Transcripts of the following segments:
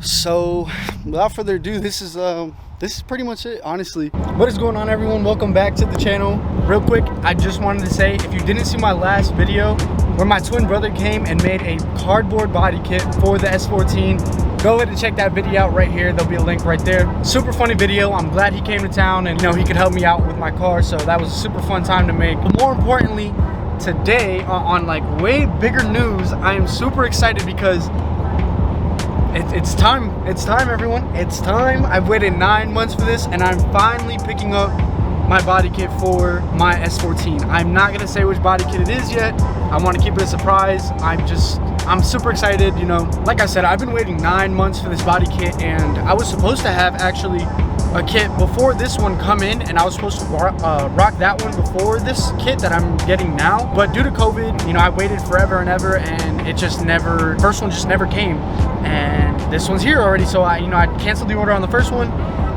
So without further ado, this is pretty much it, honestly. What is going on, everyone? Welcome back to the channel. Real quick, I just wanted to say, if you didn't see my last video where my twin brother came and made a cardboard body kit for the S14, go ahead and check that video out right here. There'll be a link right there. Super funny video. I'm glad he came to town and he could help me out with my car, so that was a super fun time to make. But more importantly, today on like way bigger news, I am super excited because it's time, everyone. It's time. I've waited 9 months for this, and I'm finally picking up my body kit for my S14. I'm not gonna say which body kit it is yet. I want to keep it a surprise. I'm super excited. Like I said, I've been waiting 9 months for this body kit, and I was supposed to have actually a kit before this one come in, and I was supposed to rock that one before this kit that I'm getting now. But due to COVID, I waited forever and ever, and it just never, first one just never came. And this one's here already, so I canceled the order on the first one,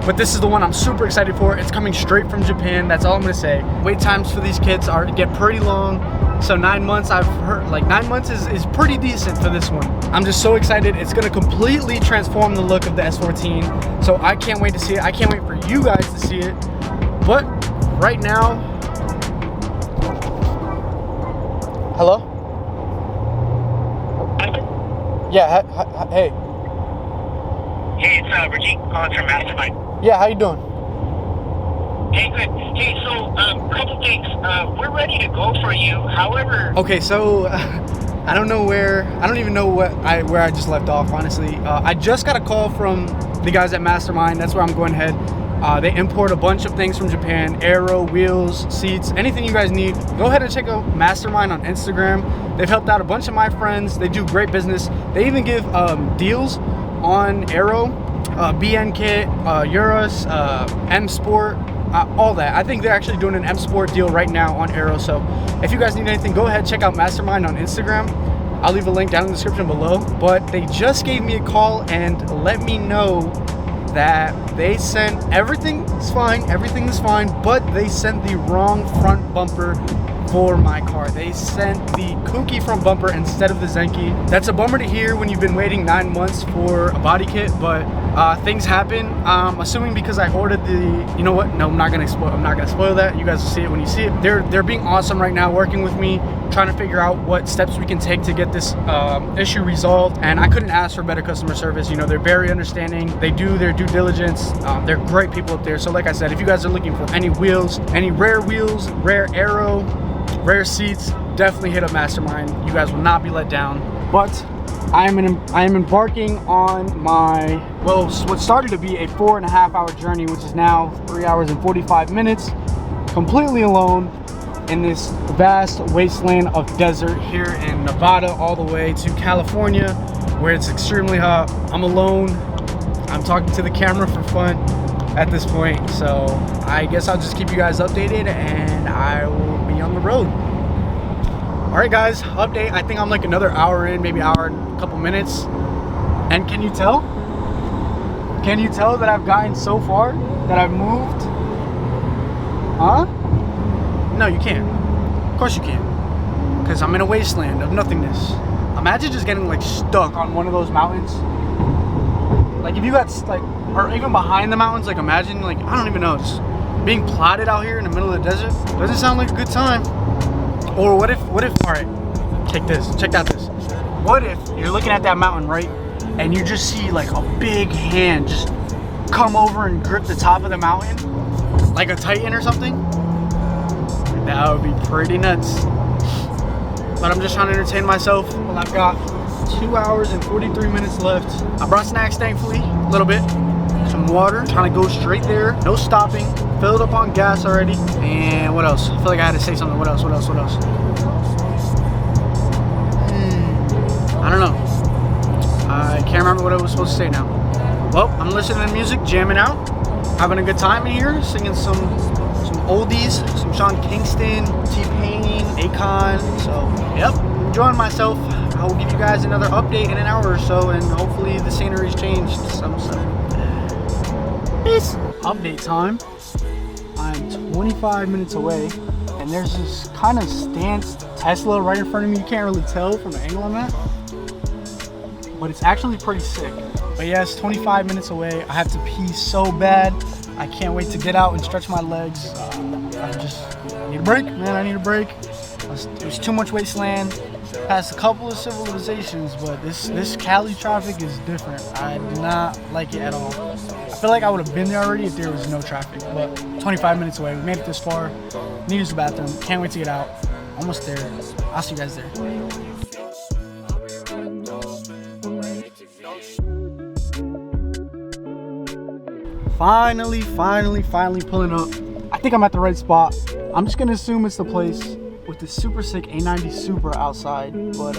but this is the one I'm super excited for. It's coming straight from Japan. That's all I'm gonna say. Wait times for these kits get pretty long, so 9 months, I've heard, like 9 months is pretty decent for this one. I'm just so excited. It's gonna completely transform the look of the S14, so I can't wait to see it. I can't wait for you guys to see it. But right now, hello? Yeah, hey. Hey, it's Rajiv calling from Mastermind. Yeah, how you doing? Hey, good. Hey, so, couple things. We're ready to go for you. However... Okay, so, I don't even know where I just left off, honestly. I just got a call from the guys at Mastermind. That's where I'm going ahead. They import a bunch of things from Japan: aero, wheels, seats, anything you guys need. Go ahead and check out Mastermind on Instagram. They've helped out a bunch of my friends. They do great business. They even give deals on aero, BN kit, Urus, M Sport, all that. I think they're actually doing an M Sport deal right now on aero. So if you guys need anything, go ahead, check out Mastermind on Instagram. I'll leave a link down in the description below. But they just gave me a call and let me know that they sent everything is fine, but they sent the wrong front bumper for my car. They sent the kooky front bumper instead of the Zenki. That's a bummer to hear when you've been waiting 9 months for a body kit, but things happen. Assuming because I ordered the, you know what? No, I'm not gonna spoil that. You guys will see it when you see it. They're being awesome right now, working with me, trying to figure out what steps we can take to get this issue resolved. And I couldn't ask for better customer service. They're very understanding. They do their due diligence. They're great people up there. So like I said, if you guys are looking for any wheels, any rare wheels, rare aero, rare seats, definitely hit up Mastermind. You guys will not be let down. But I am embarking on my, what started to be a 4.5 hour journey, which is now 3 hours and 45 minutes, completely alone in this vast wasteland of desert here in Nevada, all the way to California, where it's extremely hot. I'm alone. I'm talking to the camera for fun at this point, so I guess I'll just keep you guys updated, and I will be on the road. All right, guys, update. I think I'm like another hour in, maybe hour and a couple minutes. And can you tell that I've gotten so far, that I've moved? Huh? No, you can't. Of course you can't, because I'm in a wasteland of nothingness. Imagine just getting like stuck on one of those mountains. Like if you got like, or even behind the mountains, like imagine, like, I don't even know, just being plotted out here in the middle of the desert. Doesn't sound like a good time. Or what if, all right, check out this. What if you're looking at that mountain, right? And you just see like a big hand just come over and grip the top of the mountain, like a Titan or something? That would be pretty nuts. But I'm just trying to entertain myself. Well, I've got 2 hours and 43 minutes left. I brought snacks, thankfully, a little bit. Some water, trying to go straight there, no stopping. Filled up on gas already. And what else? I feel like I had to say something. What else? I don't know. I can't remember what I was supposed to say now. Well, I'm listening to music, jamming out, having a good time in here, singing some oldies, some Sean Kingston, T-Pain, Akon. So, yep, enjoying myself. I will give you guys another update in an hour or so, and hopefully the scenery's changed some. Peace. Update time. I'm 25 minutes away, and there's this kind of stanced Tesla right in front of me. You can't really tell from the angle I'm at, but it's actually pretty sick. But yeah, it's 25 minutes away. I have to pee so bad. I can't wait to get out and stretch my legs. I need a break, man. I need a break. There's too much wasteland. Passed a couple of civilizations, but this Cali traffic is different. I do not like it at all. I feel like I would have been there already if there was no traffic, but 25 minutes away. We made it this far. Need to use the bathroom. Can't wait to get out. Almost there. I'll see you guys there. Finally pulling up. I think I'm at the right spot. I'm just gonna assume it's the place with the super sick A90 Super outside, but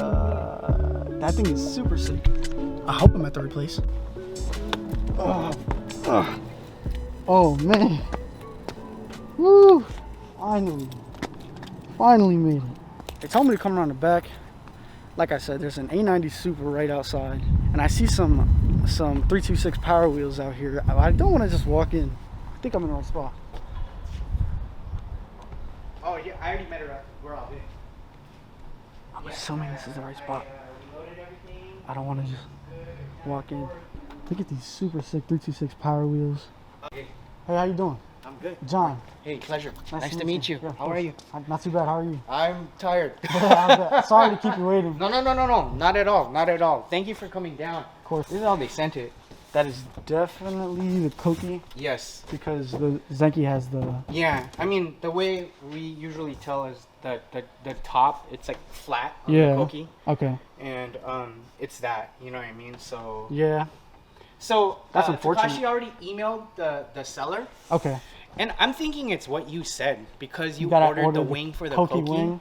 that thing is super sick. I hope I'm at the right place. Oh man. Woo! Finally made it. They told me to come around the back. Like I said, there's an A90 Super right outside, and I see some 326 Power Wheels out here. I don't want to just walk in. I think I'm in the right spot. Oh yeah, I already met her at where I'll be. I'm assuming this is the right spot. I don't want to just walk in. Look at these super sick 326 Power Wheels. Hey, how you doing? I'm good. John. Hey, pleasure. Nice to meet you. Yeah, how are you? Not too bad. How are you? I'm tired. Sorry to keep you waiting. No. Not at all. Not at all. Thank you for coming down. Of course. This is how they sent it. That is definitely the Koki. Yes. Because the Zenki has the... Yeah. I mean, the way we usually tell is that the top, it's like flat on the Koki. Okay. And it's that. You know what I mean? So... Yeah. So that's unfortunate. Takashi already emailed the seller. Okay. And I'm thinking it's what you said, because you order ordered the wing for the Koki Koki. Wing.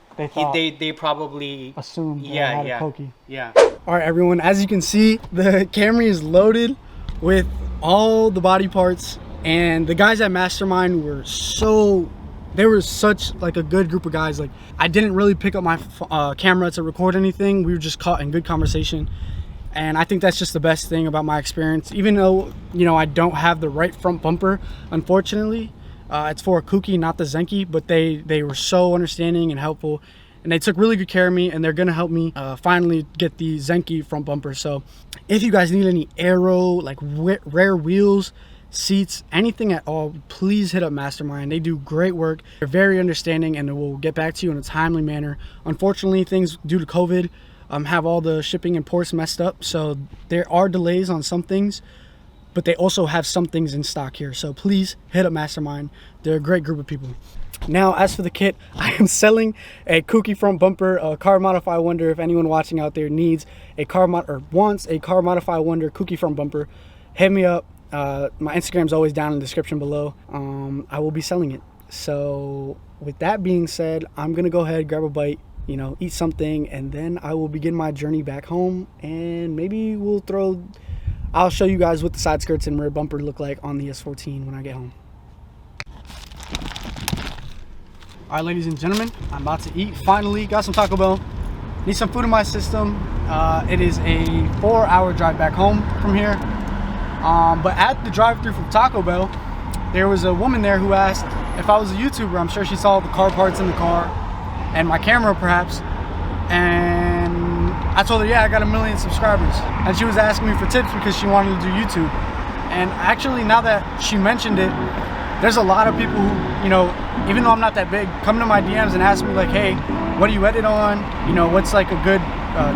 They probably assumed I had a Koki. Yeah. All right, everyone. As you can see, the Camry is loaded with all the body parts, and the guys at Mastermind were they were such like a good group of guys. Like, I didn't really pick up my camera to record anything. We were just caught in good conversation. And I think that's just the best thing about my experience. Even though, you know, I don't have the right front bumper, unfortunately, it's for a Kuki, not the Zenki, but they were so understanding and helpful, and they took really good care of me, and they're gonna help me finally get the Zenki front bumper. So if you guys need any aero, like rare wheels, seats, anything at all, please hit up Mastermind. They do great work. They're very understanding, and they will get back to you in a timely manner. Unfortunately, things due to COVID have all the shipping and ports messed up, so there are delays on some things, but they also have some things in stock here. So please hit up Mastermind. They're a great group of people. Now, as for the kit, I am selling a Kuki front bumper, a Car Modify Wonder. If anyone watching out there needs a wants a Car Modify Wonder Kuki front bumper, hit me up. My Instagram's always down in the description below. I will be selling it. So with that being said, I'm gonna go ahead, grab a bite, you know, eat something, and then I will begin my journey back home, and maybe I'll show you guys what the side skirts and rear bumper look like on the S14 when I get home. All right, ladies and gentlemen, I'm about to eat. Finally, got some Taco Bell. Need some food in my system. It is a 4-hour drive back home from here. But at the drive-thru from Taco Bell, there was a woman there who asked if I was a YouTuber. I'm sure she saw the car parts in the car and my camera perhaps, and I told her, yeah, I got 1 million subscribers, and she was asking me for tips because she wanted to do YouTube. And actually, now that she mentioned it, there's a lot of people who, you know, even though I'm not that big, come to my DMs and ask me like, hey, what do you edit on? You know, what's like a good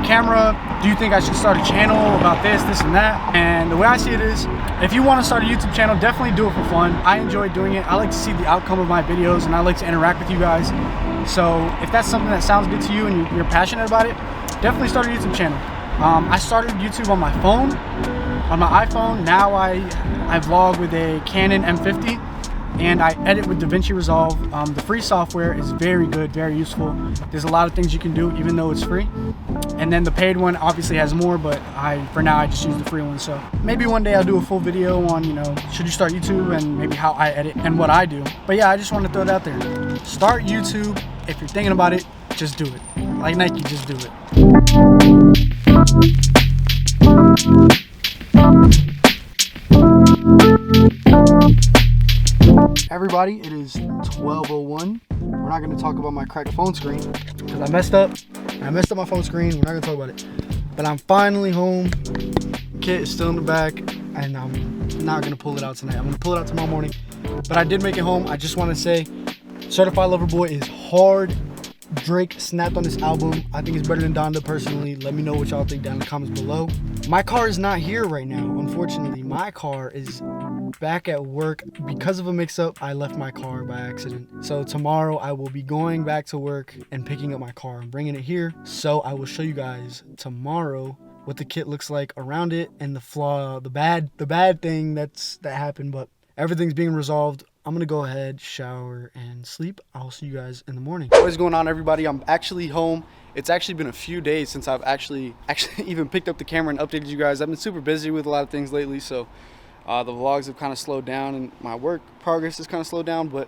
camera? Do you think I should start a channel about this and that? And the way I see it is, if you want to start a YouTube channel, definitely do it for fun. I enjoy doing it. I like to see the outcome of my videos, and I like to interact with you guys. So if that's something that sounds good to you and you're passionate about it, definitely start a YouTube channel. I started YouTube on my phone, on my iPhone. Now I vlog with a Canon M50, and I edit with DaVinci Resolve. The free software is very good, very useful. There's a lot of things you can do even though it's free. And then the paid one obviously has more, but for now I just use the free one. So maybe one day I'll do a full video on, you know, should you start YouTube, and maybe how I edit and what I do. But yeah, I just want to throw it out there. Start YouTube. If you're thinking about it, just do it. Like Nike, just do it. Everybody, it is 12:01. We're not going to talk about my cracked phone screen because I messed up my phone screen. We're not going to talk about it. But I'm finally home. kit is still in the back, and I'm not gonna pull it out tonight. I'm gonna pull it out tomorrow morning. But I did make it home. I just want to say, Certified Lover Boy is hard. Drake snapped on this album. I think it's better than Donda personally. Let me know what y'all think down in the comments below. My car is not here right now, unfortunately. My car is back at work. Because of a mix-up, I left my car by accident. So tomorrow I will be going back to work and picking up my car and bringing it here. So I will show you guys tomorrow what the kit looks like around it and the flaw, the bad thing that happened, but everything's being resolved. I'm gonna go ahead, shower, and sleep. I'll see you guys in the morning. What is going on, everybody? I'm actually home. It's actually been a few days since I've actually even picked up the camera and updated you guys. I've been super busy with a lot of things lately, so the vlogs have kind of slowed down and my work progress has kind of slowed down, but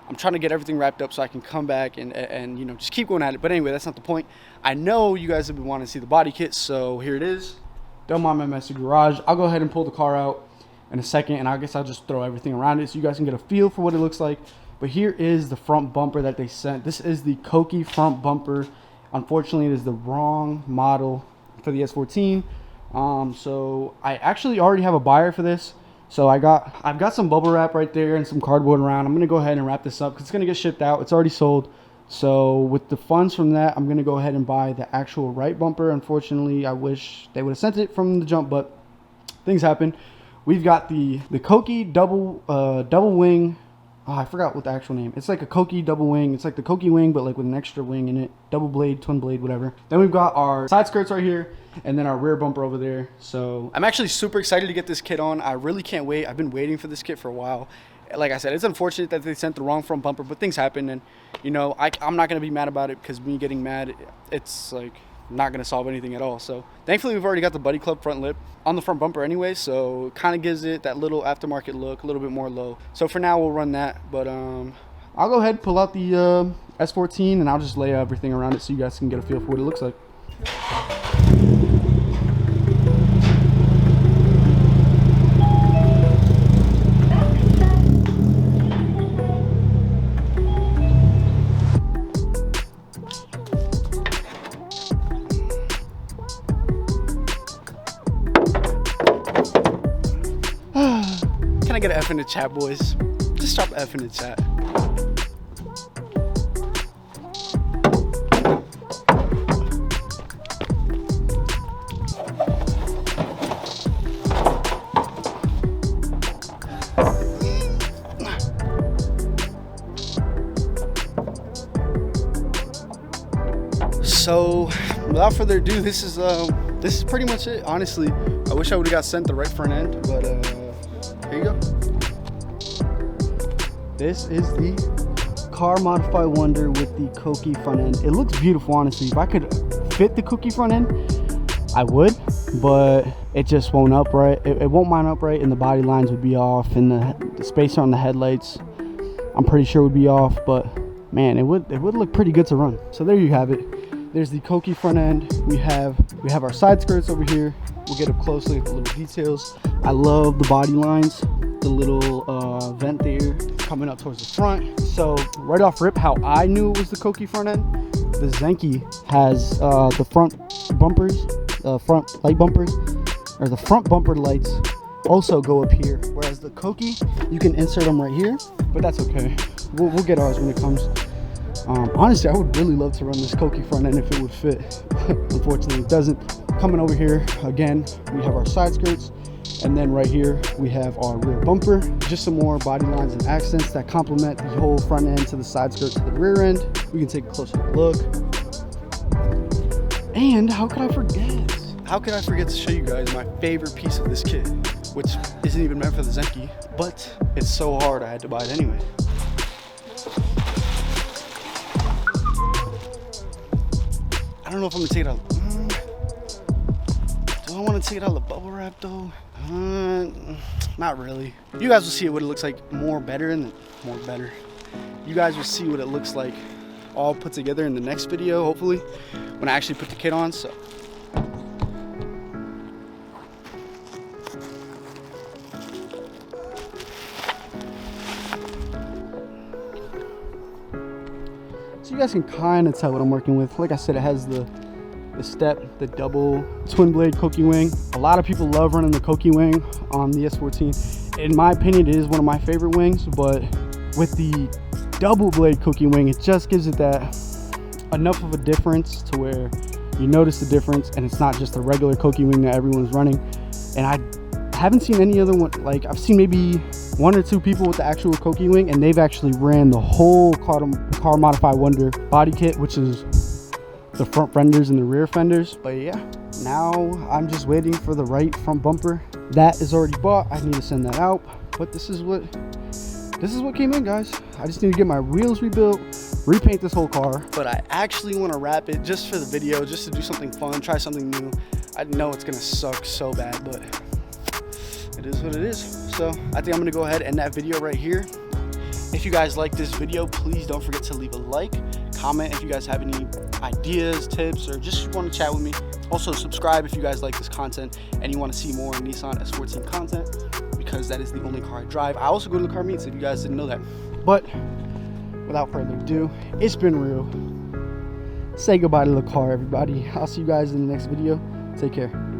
I'm trying to get everything wrapped up so I can come back and you know, just keep going at it. But anyway, that's not the point. I know you guys have been wanting to see the body kit, so here it is. Don't mind my messy garage. I'll go ahead and pull the car out in a second, and I guess I'll just throw everything around it so you guys can get a feel for what it looks like. But here is the front bumper that they sent. This is the Koki front bumper. Unfortunately, it is the wrong model for the S14. So I actually already have a buyer for this. So I've got some bubble wrap right there and some cardboard around. I'm gonna go ahead and wrap this up because it's gonna get shipped out. It's already sold. So with the funds from that, I'm gonna go ahead and buy the actual right bumper. Unfortunately, I wish they would have sent it from the jump, but things happen. We've got the Koki double wing. Oh, I forgot what the actual name. It's like a Koki double wing. It's like the Koki wing, but like with an extra wing in it. Double blade, twin blade, whatever. Then we've got our side skirts right here, and then our rear bumper over there. So I'm actually super excited to get this kit on. I really can't wait. I've been waiting for this kit for a while. Like I said, it's unfortunate that they sent the wrong front bumper, but things happen, and you know, I'm not gonna be mad about it because me getting mad, it's like not gonna solve anything at all. So thankfully we've already got the Buddy Club front lip on the front bumper anyway, so it kind of gives it that little aftermarket look, a little bit more low. So for now we'll run that, but I'll go ahead and pull out the S14 and I'll just lay everything around it so you guys can get a feel for what it looks like. Can I get an F in the chat, boys? Just drop an F in the chat. So, without further ado, this is pretty much it. Honestly, I wish I would have got sent the right front end, but here you go. This is the car modified wonder with the Koki front end. It looks beautiful, honestly. If I could fit the Koki front end, I would, but it just won't upright. It won't mount upright, and the body lines would be off, and the spacer on the headlights, I'm pretty sure would be off. But man, it would look pretty good to run. So there you have it. There's the Koki front end. We have our side skirts over here. We'll get up closely with the little details. I love the body lines, the little vent there coming up towards the front. So right off rip, how I knew it was the Koki front end, the Zenki has the front bumpers, front light bumpers, or the front bumper lights also go up here. Whereas the Koki, you can insert them right here, but that's okay. We'll get ours when it comes. Honestly, I would really love to run this Koki front end if it would fit. Unfortunately, it doesn't. Coming over here, again, we have our side skirts, and then right here, we have our rear bumper. Just some more body lines and accents that complement the whole front end to the side skirt to the rear end. We can take a closer look. And how could I forget? How could I forget to show you guys my favorite piece of this kit, which isn't even meant for the Zenki, but it's so hard I had to buy it anyway. I don't know if I'm gonna take it out. Do I want to take it out of the bubble wrap though? Not really. You guys will see what it looks like better. You guys will see what it looks like all put together in the next video, hopefully, when I actually put the kit on. So you guys can kind of tell what I'm working with. Like I said, it has the the step, the double twin blade Koki wing. A lot of people love running the Koki wing on the S14. In my opinion, it is one of my favorite wings, but with the double blade Koki wing, it just gives it that enough of a difference to where you notice the difference, and it's not just the regular Koki wing that everyone's running. And I haven't seen any other one. Like, I've seen maybe 1 or 2 people with the actual Koki wing, and they've actually ran the whole Car Modify Wonder body kit, which is the front fenders and the rear fenders. But yeah, now I'm just waiting for the right front bumper. That is already bought. I need to send that out. But this is what came in, guys. I just need to get my wheels rebuilt, repaint this whole car. But I actually want to wrap it just for the video, just to do something fun, try something new. I know it's gonna suck so bad, but it is what it is. So I think I'm gonna go ahead and end that video right here. If you guys like this video, please don't forget to leave a like, comment if you guys have any ideas, tips, or just want to chat with me. Also subscribe if you guys like this content and you want to see more Nissan S14 content, because that is the only car I drive. I also go to the car meets if you guys didn't know that. But without further ado, it's been real. Say goodbye to the car, everybody. I'll see you guys in the next video. Take care.